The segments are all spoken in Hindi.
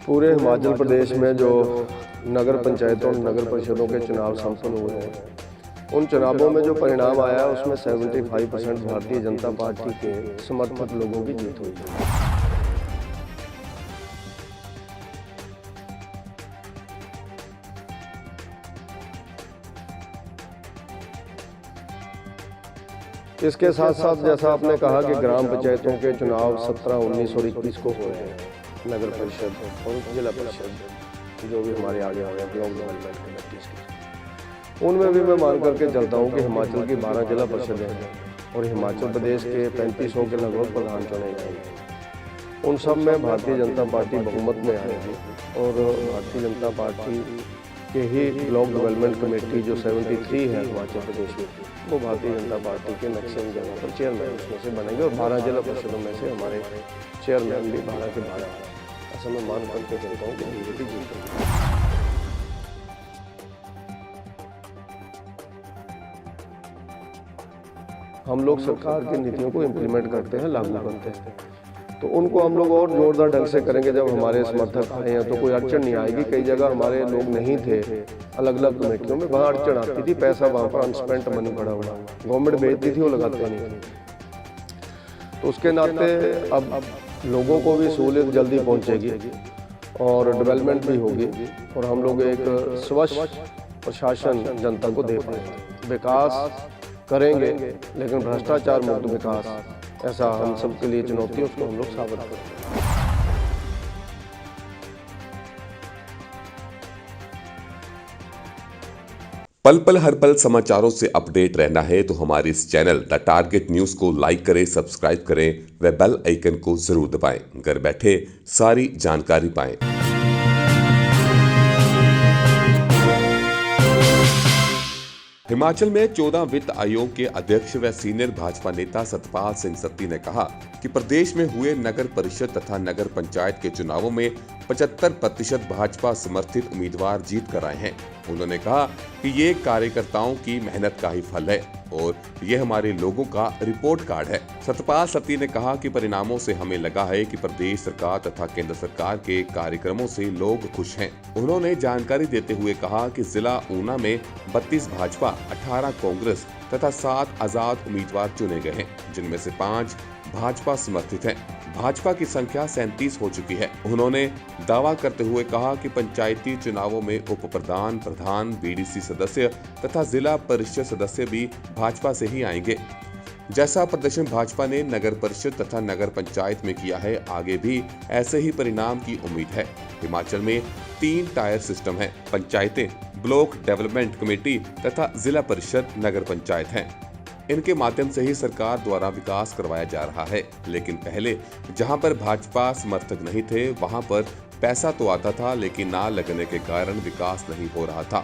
पूरे हिमाचल प्रदेश में जो नगर पंचायतों और नगर परिषदों के चुनाव संपन्न हुए हैं, उन चुनावों में जो परिणाम आया उसमें 75% भारतीय जनता पार्टी के समर्थित लोगों की जीत हुई है। इसके साथ साथ जैसा आपने कहा कि ग्राम पंचायतों के चुनाव 17, 19 और 21 को हो रहे हैं, नगर परिषद और जिला परिषद जो भी हमारे आगे हो रहे हैं ब्लॉक डेवलपमेंट कमेटीज के, उनमें भी मैं मान करके चलता हूँ कि हिमाचल की 12 जिला परिषदें हैं और हिमाचल प्रदेश के 3500 के लगभग प्रधान चुने जाएंगे। उन सब में भारतीय जनता पार्टी बहुमत में आएगी और भारतीय जनता पार्टी के ही ब्लॉक डेवलपमेंट कमेटी जो 73 है हिमाचल प्रदेश में, वो भारतीय जनता पार्टी के मैक्सिमम जगह पर चेयरमैन उसमें से बनेंगे और 12 जिला परिषदों में से हमारे चेयरमैन भी 12 के 12 हैं। ऐसा मैं मान करके चलता हूँ कि बीजेपी जीतेगी। हम लोग सरकार की नीतियों को इम्प्लीमेंट करते हैं, लागू करते हैं, तो उनको हम लोग और जोरदार ढंग से करेंगे। जब हमारे समर्थक आए हैं तो कोई अड़चन नहीं आएगी। कई जगह हमारे लोग नहीं थे अलग अलग कमेटियों में, वहाँ अड़चन आती थी, पैसा वहाँ पर अनस्पेंट मनी पड़ा हुआ, गवर्नमेंट भेजती थी, वो लगाते नहीं थे। तो उसके नाते अब लोगों को भी सहूलियत जल्दी पहुँचेगी और डेवलपमेंट भी होगी और हम लोग एक स्वच्छ प्रशासन जनता को दे पाएंगे। विकास करेंगे लेकिन भ्रष्टाचार मुक्त विकास, ऐसा हम सबके लिए चुनौती है, उसको हम लोग साबित करेंगे। पल पल हर पल समाचारों से अपडेट रहना है तो हमारे इस चैनल द टारगेट न्यूज को लाइक करें, सब्सक्राइब करें व बेल आइकन को जरूर दबाएं। घर बैठे सारी जानकारी पाएं। हिमाचल में 14 वित्त आयोग के अध्यक्ष व सीनियर भाजपा नेता सतपाल सिंह सत्ती ने कहा कि प्रदेश में हुए नगर परिषद तथा नगर पंचायत के चुनावों में 75% भाजपा समर्थित उम्मीदवार जीत कर आए हैं। उन्होंने कहा कि ये कार्यकर्ताओं की मेहनत का ही फल है और ये हमारे लोगों का रिपोर्ट कार्ड है। सतपाल सत्ती ने कहा कि परिणामों से हमें लगा है कि प्रदेश सरकार तथा केंद्र सरकार के कार्यक्रमों से लोग खुश हैं। उन्होंने जानकारी देते हुए कहा कि जिला ऊना में 32 भाजपा, 18 कांग्रेस तथा 7 आजाद उम्मीदवार चुने गए हैं, जिनमें से 5 भाजपा समर्थित हैं। भाजपा की संख्या 37 हो चुकी है। उन्होंने दावा करते हुए कहा कि पंचायती चुनावों में उप प्रधान, प्रधान, बीडीसी सदस्य तथा जिला परिषद सदस्य भी भाजपा से ही आएंगे। जैसा प्रदर्शन भाजपा ने नगर परिषद तथा नगर पंचायत में किया है, आगे भी ऐसे ही परिणाम की उम्मीद है। हिमाचल में 3 टायर सिस्टम है, पंचायतें, ब्लॉक डेवलपमेंट कमेटी तथा जिला परिषद नगर पंचायत हैं। इनके माध्यम से ही सरकार द्वारा विकास करवाया जा रहा है। लेकिन पहले जहां पर भाजपा समर्थक नहीं थे, वहां पर पैसा तो आता था लेकिन ना लगने के कारण विकास नहीं हो रहा था।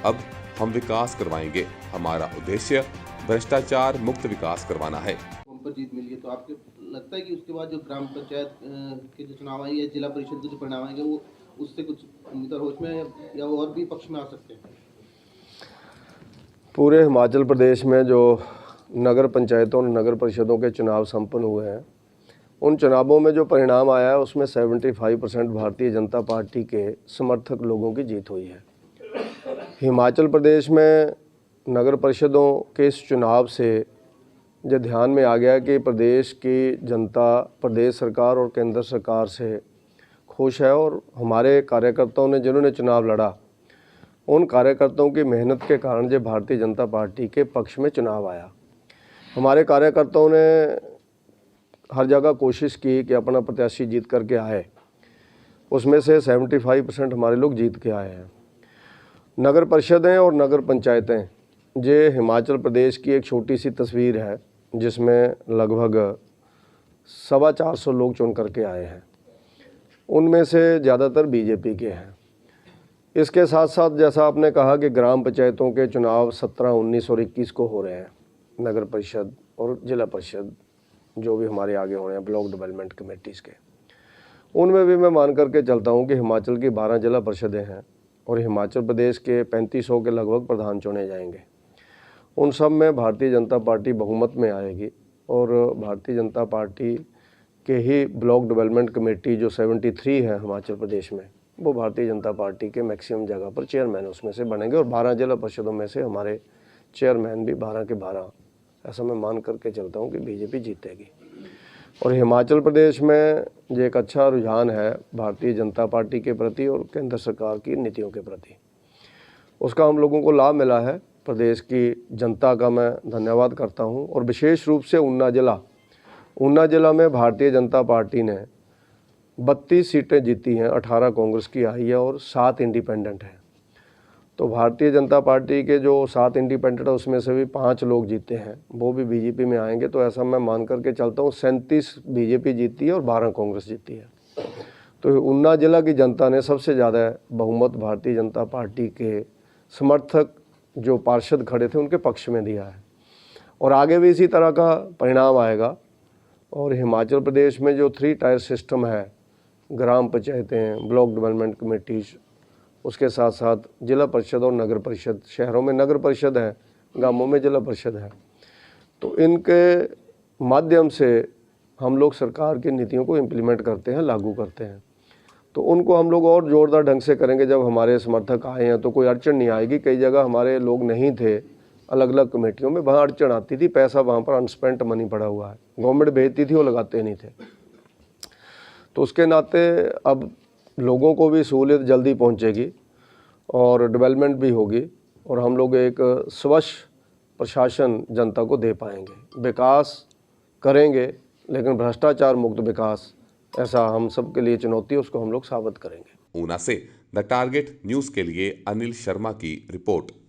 अब हम विकास करवाएंगे। हमारा उद्देश्य भ्रष्टाचार मुक्त विकास करवाना है। पर जीत मिली है तो आपको लगता है कि उसके बाद जो ग्राम पंचायत के जो चुनाव आएंगे या जिला परिषद के जो परिणाम आएंगे वो उससे कुछ उम्मीदवार हो इसमें या वो और भी पक्ष में आ सकते हैं? पूरे हिमाचल प्रदेश में जो नगर पंचायतों और नगर परिषदों के चुनाव संपन्न हुए हैं, उन चुनावों में जो परिणाम आया है उसमें 75% भारतीय जनता पार्टी के समर्थक लोगों की जीत हुई है। हिमाचल प्रदेश में नगर परिषदों के इस चुनाव से जो ध्यान में आ गया कि प्रदेश की जनता प्रदेश सरकार और केंद्र सरकार से खुश है और हमारे कार्यकर्ताओं ने जिन्होंने चुनाव लड़ा, उन कार्यकर्ताओं की मेहनत के कारण जो भारतीय जनता पार्टी के पक्ष में चुनाव आया। हमारे कार्यकर्ताओं ने हर जगह कोशिश की कि अपना प्रत्याशी जीत करके आए, उसमें से 75% हमारे लोग जीत के आए हैं। नगर परिषदें और नगर पंचायतें ये हिमाचल प्रदेश की एक छोटी सी तस्वीर है जिसमें लगभग 450 लोग चुन करके आए हैं, उनमें से ज़्यादातर बीजेपी के हैं। इसके साथ साथ जैसा आपने कहा कि ग्राम पंचायतों के चुनाव 17, 19 और 21 को हो रहे हैं, नगर परिषद और जिला परिषद जो भी हमारे आगे हो रहे हैं ब्लॉक डेवलपमेंट कमेटीज़ के, उनमें भी मैं मान करके चलता हूं कि हिमाचल की 12 जिला परिषदें हैं और हिमाचल प्रदेश के 3500 के लगभग प्रधान चुने जाएंगे। उन सब में भारतीय जनता पार्टी बहुमत में आएगी और भारतीय जनता पार्टी के ही ब्लॉक डेवलपमेंट कमेटी जो 73 है हिमाचल प्रदेश में, वो भारतीय जनता पार्टी के मैक्सिमम जगह पर चेयरमैन उसमें से बनेंगे और 12 जिला परिषदों में से हमारे चेयरमैन भी 12 के 12, ऐसा मैं मान करके चलता हूँ कि बीजेपी जीतेगी। और हिमाचल प्रदेश में जो एक अच्छा रुझान है भारतीय जनता पार्टी के प्रति और केंद्र सरकार की नीतियों के प्रति, उसका हम लोगों को लाभ मिला है। प्रदेश की जनता का मैं धन्यवाद करता हूं। और विशेष रूप से ऊना जिला में भारतीय जनता पार्टी ने 32 सीटें जीती हैं, 18 कांग्रेस की आई है और 7 इंडिपेंडेंट हैं। तो भारतीय जनता पार्टी के जो 7 इंडिपेंडेंट है उसमें से भी 5 लोग जीते हैं, वो भी बीजेपी में आएंगे। तो ऐसा मैं मान करके चलता हूँ 37 बीजेपी जीती है और 12 कांग्रेस जीती है। तो ऊना जिला की जनता ने सबसे ज़्यादा बहुमत भारतीय जनता पार्टी के समर्थक जो पार्षद खड़े थे उनके पक्ष में दिया है और आगे भी इसी तरह का परिणाम आएगा। और हिमाचल प्रदेश में जो 3 टायर सिस्टम है, ग्राम पंचायतें, ब्लॉक डेवलपमेंट कमेटीज, उसके साथ साथ जिला परिषद और नगर परिषद, शहरों में नगर परिषद है, गांवों में जिला परिषद है, तो इनके माध्यम से हम लोग सरकार की नीतियों को इम्प्लीमेंट करते हैं, लागू करते हैं। तो उनको हम लोग और ज़ोरदार ढंग से करेंगे। जब हमारे समर्थक आए हैं तो कोई अड़चन नहीं आएगी। कई जगह हमारे लोग नहीं थे अलग अलग कमेटियों में, वहाँ अड़चन आती थी, पैसा वहाँ पर अनस्पेंट मनी पड़ा हुआ है, गवर्नमेंट भेजती थी, वो लगाते नहीं थे। तो उसके नाते अब लोगों को भी सहूलियत जल्दी पहुँचेगी और डेवलपमेंट भी होगी और हम लोग एक स्वच्छ प्रशासन जनता को दे पाएंगे। विकास करेंगे लेकिन भ्रष्टाचार मुक्त विकास, ऐसा हम सब के लिए चुनौती है, उसको हम लोग साबित करेंगे। ऊना से द टारगेट न्यूज़ के लिए अनिल शर्मा की रिपोर्ट।